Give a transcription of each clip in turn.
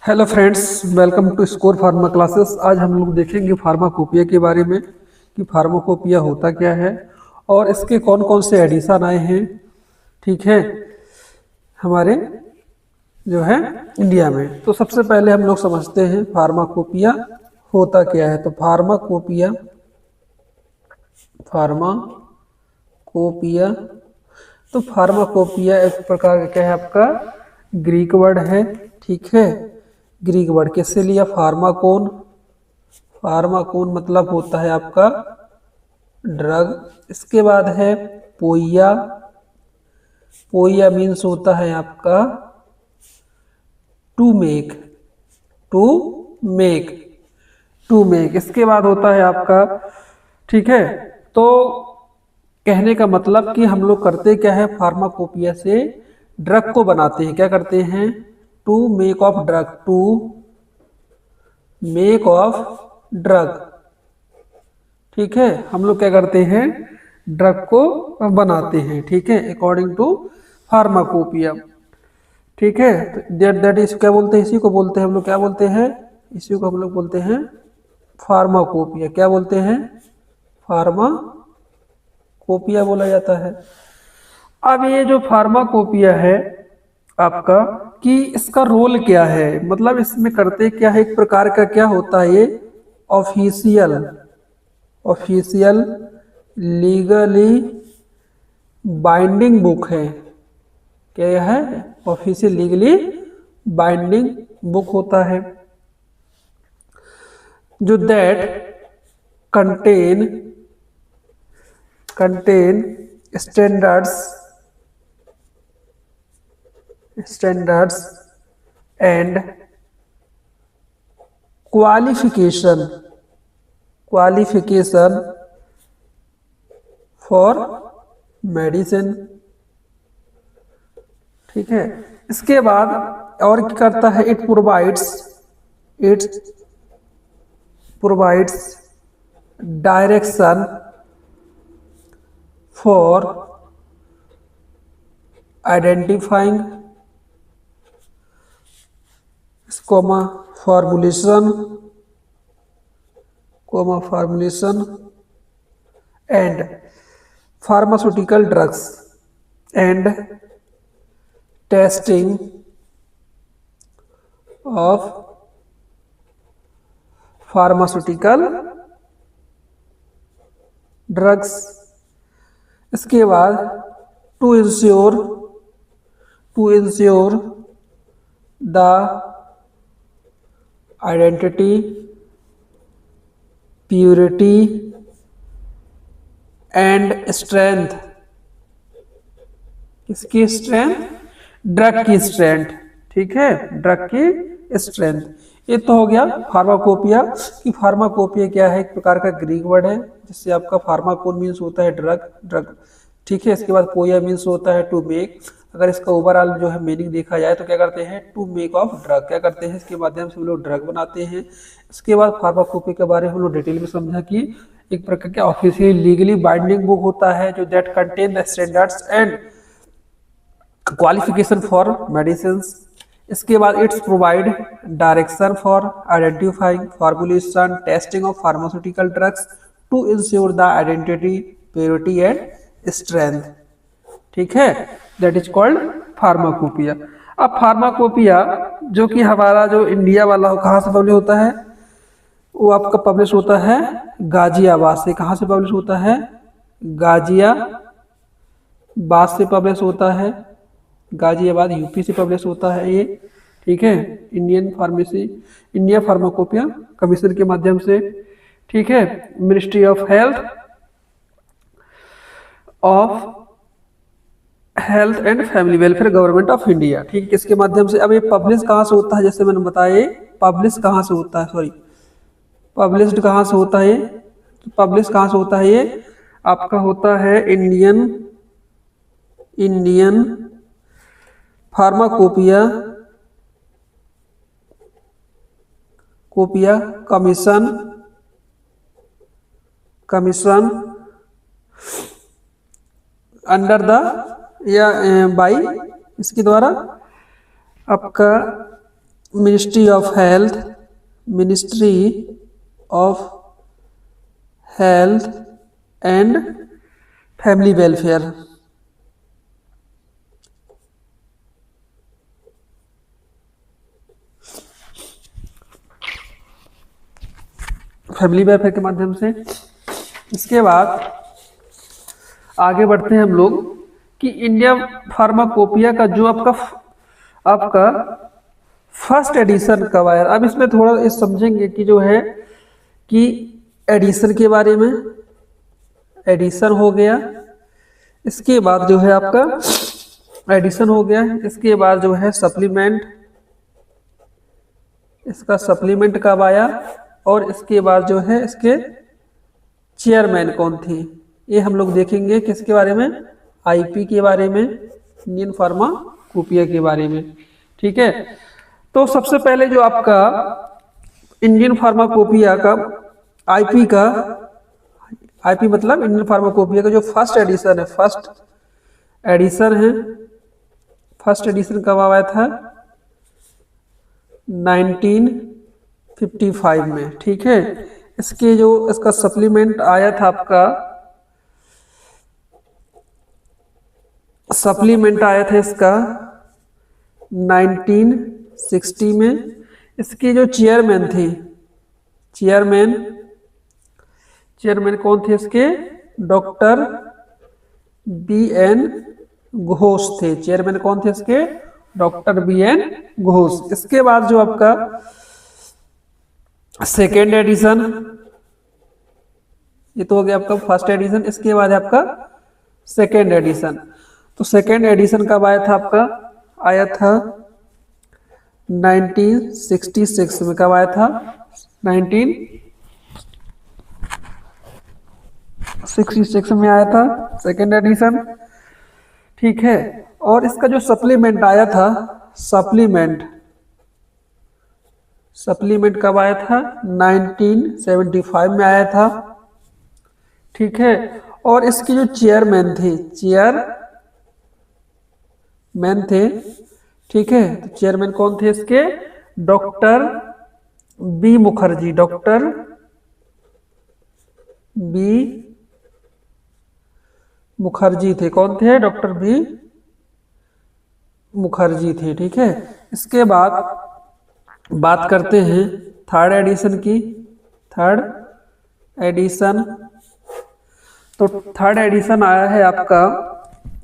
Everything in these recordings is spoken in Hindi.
Hello friends, welcome to Score Pharma classes. आज हम लोग देखेंगे फार्माकोपिया के बारे में कि फार्माकोपिया होता क्या है और इसके कौन कौन से एडिशन आए हैं। ठीक है, हमारे जो है इंडिया में। तो सबसे पहले हम लोग समझते हैं फार्माकोपिया होता क्या है। तो फार्माकोपिया फार्माकोपिया तो फार्माकोपिया एक प्रकार का क्या है, आपका ग्रीक वर्ड है। ठीक है, ग्रीक वर्ड किससे लिया? फार्माकोन। फार्माकोन मतलब होता है आपका ड्रग। इसके बाद है पोइया। पोइया मीन्स होता है आपका to make. To make to make इसके बाद होता है आपका, ठीक है, तो कहने का मतलब कि हम लोग करते क्या है, फार्माकोपिया से ड्रग को बनाते हैं। क्या करते हैं? To make of drug. To make of drug. ठीक है, हम लोग क्या करते हैं, ड्रग को बनाते हैं। ठीक है, अकॉर्डिंग टू फार्माकोपिया। ठीक है, दैट इज क्या बोलते हैं, इसी को बोलते हैं हम लोग, क्या बोलते हैं, इसी को हम लोग बोलते हैं फार्माकोपिया। क्या बोलते हैं? फार्माकोपिया बोला जाता है। अब ये जो फार्माकोपिया है आपका, कि इसका रोल क्या है, मतलब इसमें करते क्या है, एक प्रकार का क्या होता है, ये official official legally binding book है। क्या है? ऑफिशियल लीगली बाइंडिंग बुक होता है, जो that contain contain standards and qualification for medicine. ठीक है, इसके बाद और क्या करता है, it provides direction for identifying formulation and pharmaceutical drugs and testing of pharmaceutical drugs। इसके बाद to ensure the identity, purity and strength. किसकी स्ट्रेंथ? ड्रग की स्ट्रेंथ। ठीक है, ड्रग की स्ट्रेंथ। ये तो हो गया फार्माकोपिया। कि फार्माकोपिया क्या है, एक प्रकार का ग्रीक वर्ड है, जिससे आपका फार्माकोन मीन्स होता है ड्रग। ठीक है, इसके बाद पोया मीन्स होता है टू मेक। अगर इसका ओवरऑल जो है मीनिंग देखा जाए तो क्या करते हैं, टू मेक ऑफ ड्रग। क्या करते हैं, इसके माध्यम से हम लोग ड्रग बनाते हैं। इसके बाद फार्माकोपिया के बारे में हम लोग डिटेल में समझा कि एक प्रकार का ऑफिशियल लीगली बाइंडिंग बुक होता है, जो that contain the standards and qualification for medicine. इसके बाद it's provide direction for identifying formulation testing of pharmaceutical drugs to ensure the identity, purity and strength. ठीक है, दैट इज कॉल्ड फार्माकोपिया। अब फार्माकोपिया जो कि हमारा जो इंडिया वाला हो, कहाँ से पब्लिश होता है, वो आपका पब्लिश होता है गाजियाबाद से। कहाँ से पब्लिश होता है? गाजियाबाद से पब्लिश होता है। गाजियाबाद यूपी से पब्लिश होता है ये। ठीक है, इंडिया फार्माकोपिया कमीशन के माध्यम से। ठीक है, ministry of health and family welfare, government of India. ठीक है, किसके माध्यम से? अब ये पब्लिश कहाँ से होता है, जैसे मैंने बताया, पब्लिश कहाँ से होता है, पब्लिश्ड कहाँ से होता है, पब्लिश कहाँ से होता है, ये आपका होता है Indian pharmacopoeia commission under the या बाई, इसके द्वारा आपका ministry of health, ministry of health and family welfare. Family welfare के माध्यम से। इसके बाद आगे बढ़ते हैं हम लोग कि इंडिया फार्माकोपिया का जो आपका फर्स्ट एडिशन कब आया। अब इसमें थोड़ा ये समझेंगे कि जो है कि एडिशन के बारे में, एडिशन हो गया, इसके बाद जो है आपका एडिशन हो गया, इसके बाद जो है सप्लीमेंट, इसका सप्लीमेंट कब आया, और इसके बाद जो है इसके चेयरमैन कौन थी, ये हम लोग देखेंगे। किसके बारे में, आईपी के बारे में, इंडियन फार्माकोपिया के बारे में। ठीक है, तो सबसे पहले जो आपका इंडियन फार्माकोपिया का आईपी मतलब इंडियन फार्माकोपिया का जो फर्स्ट एडिशन है, फर्स्ट एडिशन कब आया था, 1955 में। ठीक है, इसका सप्लीमेंट आया था आपका, सप्लीमेंट आया था इसका 1960 में। इसके जो चेयरमैन थे, चेयरमैन कौन थे इसके, डॉक्टर BN घोष थे। चेयरमैन कौन थे इसके, डॉक्टर BN घोष। इसके बाद जो आपका सेकेंड एडिशन, ये तो हो गया आपका फर्स्ट एडिशन, इसके बाद आपका सेकेंड एडिशन। तो सेकेंड एडिशन कब आया था आपका, आया था 1966 में। कब आया था, 1966 में आया था सेकेंड एडिशन। ठीक है, और इसका जो सप्लीमेंट आया था, सप्लीमेंट कब आया था, 1975 में आया था। ठीक है, और इसके जो चेयरमैन थे, ठीक है, तो चेयरमैन कौन थे इसके, doctor B Mukherjee, doctor B Mukherjee थे। कौन थे, डॉक्टर B मुखर्जी थे। ठीक है, इसके बाद बात करते हैं थर्ड एडिशन की। थर्ड एडिशन, तो थर्ड एडिशन आया है आपका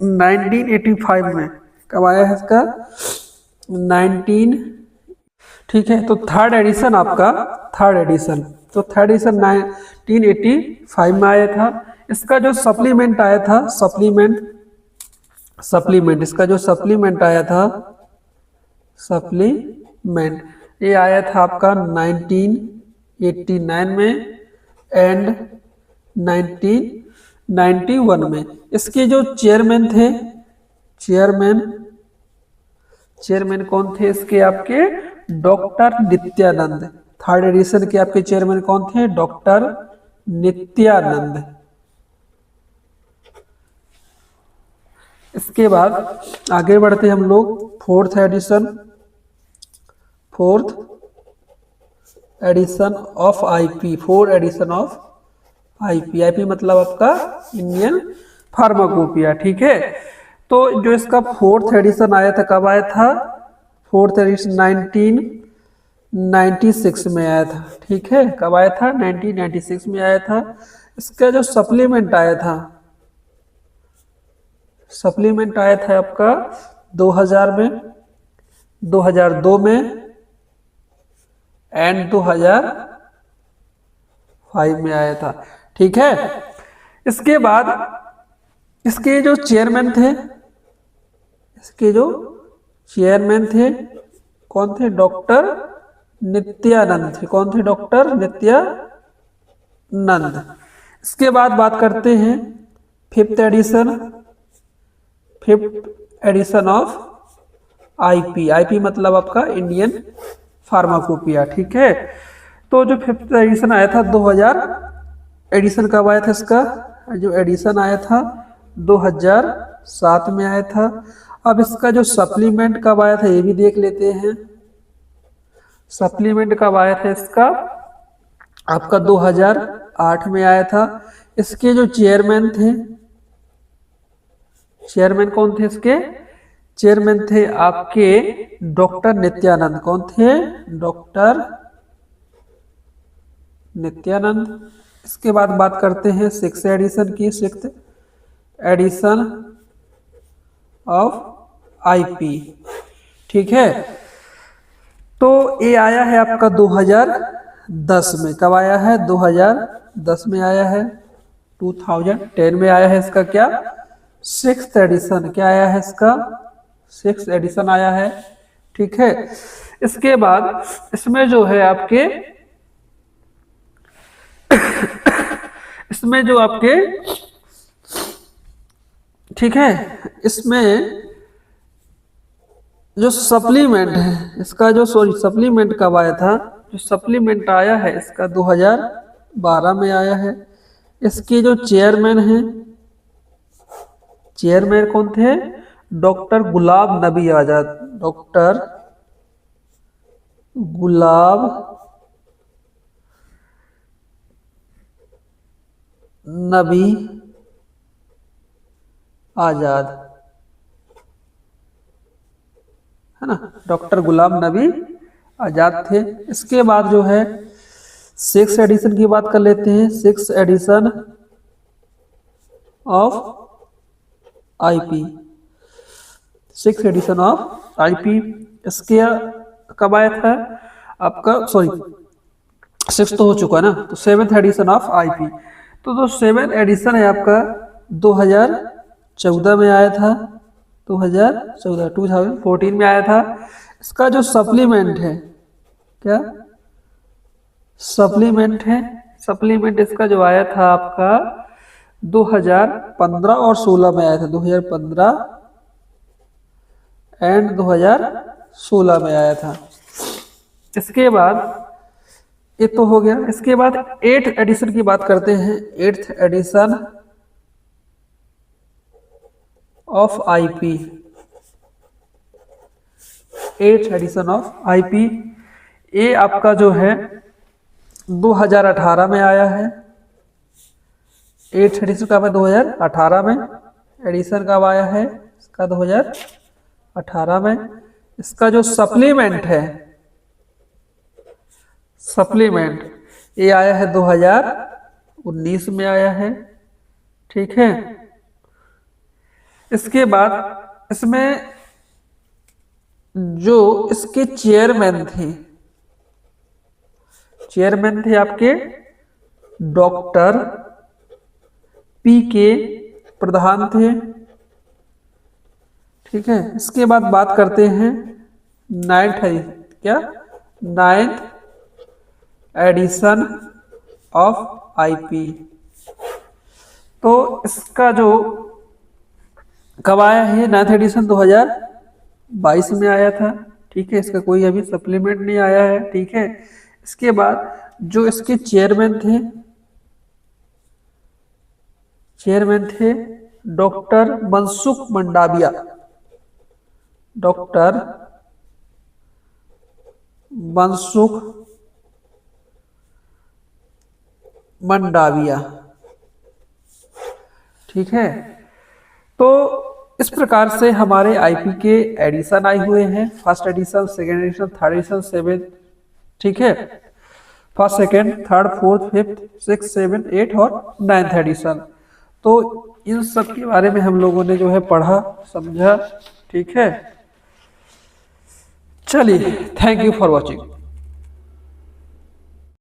1985 में। कब आया है इसका, 19। ठीक है, तो थर्ड एडिशन आपका, थर्ड एडिशन 1985 में आया था। इसका जो सप्लीमेंट आया था, सप्लीमेंट इसका जो सप्लीमेंट आया था, सप्लीमेंट ये आया था आपका 1989 में एंड 1991 में। इसके जो चेयरमैन थे, चेयरमैन कौन थे इसके, आपके डॉक्टर नित्यानंद। थर्ड एडिशन के आपके चेयरमैन कौन थे, डॉक्टर नित्यानंद। इसके बाद आगे बढ़ते हम लोग fourth edition of IP. Fourth edition of IP मतलब आपका इंडियन फार्माकोपिया। ठीक है, तो जो इसका फोर्थ एडिशन आया था, कब आया था, फोर्थ एडिशन 1996 में आया था। ठीक है, कब आया था, 1996 में आया था। इसका जो सप्लीमेंट आया था, सप्लीमेंट आया था आपका 2000 में, 2002 में एंड 2005 में आया था। ठीक है, इसके बाद इसके जो चेयरमैन थे, कौन थे, डॉक्टर नित्यानंद थे। कौन थे, डॉक्टर नित्यानंद। इसके बाद बात करते हैं फिफ्थ एडिशन ऑफ आईपी मतलब आपका इंडियन फार्माकोपिया। ठीक है, तो जो फिफ्थ एडिशन आया था 2000 एडिशन कब आया था, इसका जो एडिशन आया था 2007 में आया था। अब इसका जो सप्लीमेंट कब आया था ये भी देख लेते हैं। सप्लीमेंट कब आया था इसका? आपका 2008 में आया था। इसके जो चेयरमैन थे, चेयरमैन कौन थे इसके? चेयरमैन थे आपके डॉक्टर नित्यानंद। कौन थे? डॉक्टर नित्यानंद। इसके बाद बात करते हैं सिक्स एडिशन की, सिक्स एडिशन ऑफ आईपी। ठीक है, तो ये आया है आपका 2010 में। कब आया है? 2010 में आया है। 2010 में आया है इसका क्या? Six edition. क्या आया है इसका? सिक्स एडिशन आया है। ठीक है, इसके बाद इसमें जो है आपके इसमें जो आपके, ठीक है, इसमें जो सप्लीमेंट है इसका, जो सप्लीमेंट कब आया था? जो सप्लीमेंट आया है इसका 2012 में आया है। इसके जो चेयरमैन हैं, चेयरमैन कौन थे? डॉक्टर गुलाब नबी आजाद। डॉक्टर गुलाब नबी आजाद, है ना, डॉक्टर गुलाम नबी आजाद थे। इसके बाद जो है सिक्स एडिशन की बात कर लेते हैं। Six edition of IP, six edition of IP. इसके कब आया था आपका? सॉरी, सिक्स तो हो चुका है ना, तो सेवेंथ एडिशन ऑफ आईपी। तो जो सेवेंथ एडिशन है आपका 2014 में आया था। 2014 में आया था। इसका जो सप्लीमेंट है, क्या सप्लीमेंट है? सप्लीमेंट इसका जो आया था आपका 2015 और 16 में आया था। 2015 एंड 2016 में आया था। इसके बाद ये तो हो गया। इसके बाद एट्थ एडिशन की बात करते हैं। Eighth addition of IP, eighth addition of IP, ये आपका जो है 2018 में आया है। एट्थ एडिशन कब है? 2018 में। एडिशन कब आया है इसका? 2018 में। इसका जो सप्लीमेंट है, सप्लीमेंट, ये आया है 2019 में आया है। ठीक है, इसके बाद इसमें जो इसके चेयरमैन थे, चेयरमैन थे आपके डॉक्टर पी.के. प्रधान थे। ठीक है, इसके बाद बात करते हैं नाइन्थ, क्या नाइन्थ एडिशन ऑफ आईपी। तो इसका जो कब आया है? नाइन्थ एडिशन 2022 में आया था। ठीक है, इसका कोई अभी सप्लीमेंट नहीं आया है। ठीक है, इसके बाद जो इसके चेयरमैन थे, चेयरमैन थे डॉक्टर मनसुख मंडाविया। डॉक्टर मनसुख मंडाविया। ठीक है, तो इस प्रकार से हमारे आईपी के एडिशन आए हुए हैं। First edition, second edition, third edition, seventh. ठीक है, first, second, third, fourth, fifth, six, seven, eight और नाइन्थ एडिशन। तो इन सब के बारे में हम लोगों ने जो है पढ़ा, समझा। ठीक है, चलिए, थैंक यू फॉर वॉचिंग।